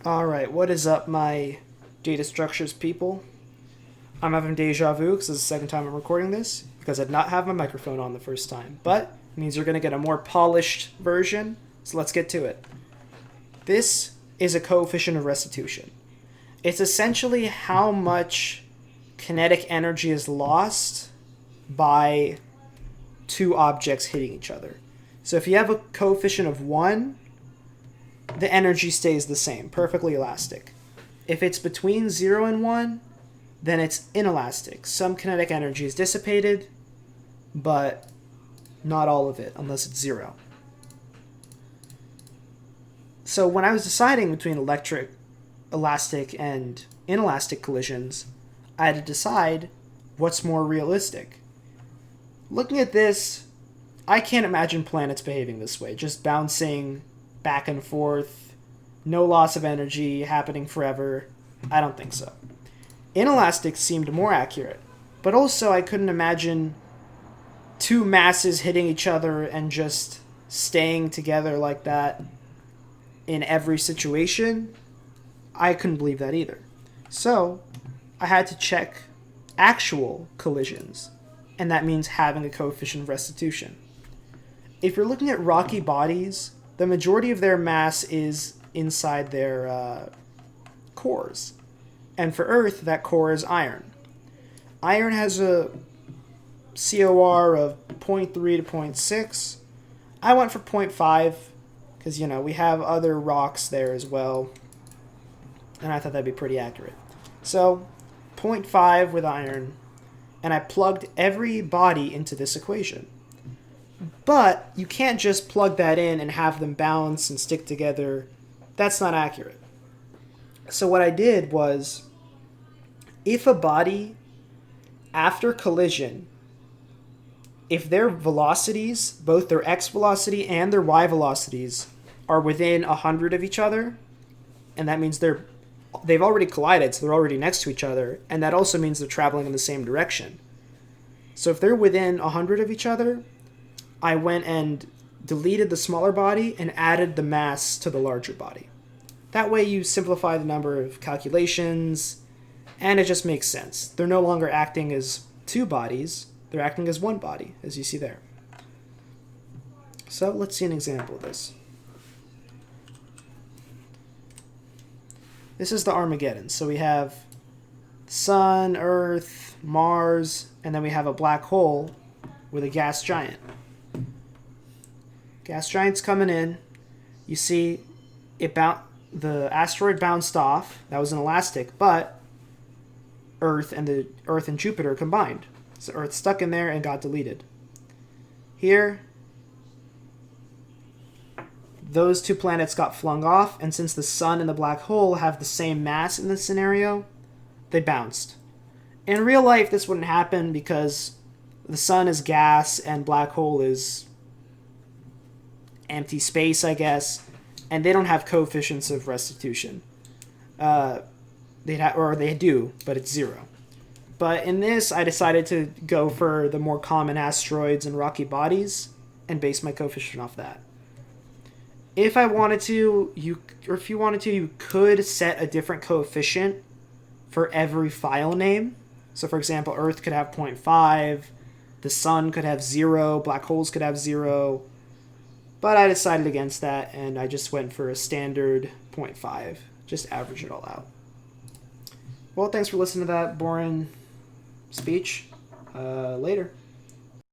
Alright, what is up, my data structures people? I'm having deja vu because this is the second time I'm recording this because I did not have my microphone on the first time. But it means you're going to get a more polished version, so let's get to it. This is a coefficient of restitution. It's essentially how much kinetic energy is lost by two objects hitting each other. So if you have a coefficient of 1, the energy stays the same, perfectly elastic. If it's between 0 and 1, then it's inelastic. Some kinetic energy is dissipated, but not all of it, unless it's 0. So when I was deciding between elastic, and inelastic collisions, I had to decide what's more realistic. Looking at this, I can't imagine planets behaving this way, just bouncing back and forth, no loss of energy happening forever. I don't think so. Inelastic seemed more accurate, but also I couldn't imagine two masses hitting each other and just staying together like that in every situation. I couldn't believe that either. So I had to check actual collisions, and that means having a coefficient of restitution. If you're looking at rocky bodies, the majority of their mass is inside their cores. And for Earth, that core is iron. Iron has a COR of 0.3 to 0.6. I went for 0.5 because, we have other rocks there as well. And I thought that'd be pretty accurate. So 0.5 with iron, and I plugged every body into this equation. But you can't just plug that in and have them bounce and stick together. That's not accurate. So what I did was, if a body, after collision, if their velocities, both their x velocity and their y velocities, are within 100 of each other, and that means they've already collided, so they're already next to each other, and that also means they're traveling in the same direction. So if they're within 100 of each other, I went and deleted the smaller body and added the mass to the larger body. That way you simplify the number of calculations, and it just makes sense. They're no longer acting as two bodies, they're acting as one body, as you see there. So let's see an example of this. This is the Armageddon. So we have Sun, Earth, Mars, and then we have a black hole with a gas giant. Gas giant's coming in. You see, the asteroid bounced off. That was an elastic, but Earth and Jupiter combined. So Earth stuck in there and got deleted. Here, those two planets got flung off, and since the sun and the black hole have the same mass in this scenario, they bounced. In real life, this wouldn't happen because the sun is gas and black hole is empty space, I guess, and they don't have coefficients of restitution. They do, but it's 0. But in this, I decided to go for the more common asteroids and rocky bodies and base my coefficient off that. If I wanted to, you could set a different coefficient for every file name. So for example, Earth could have 0.5, the sun could have 0, black holes could have 0, but I decided against that, and I just went for a standard 0.5, just average it all out. Well, thanks for listening to that boring speech. Later.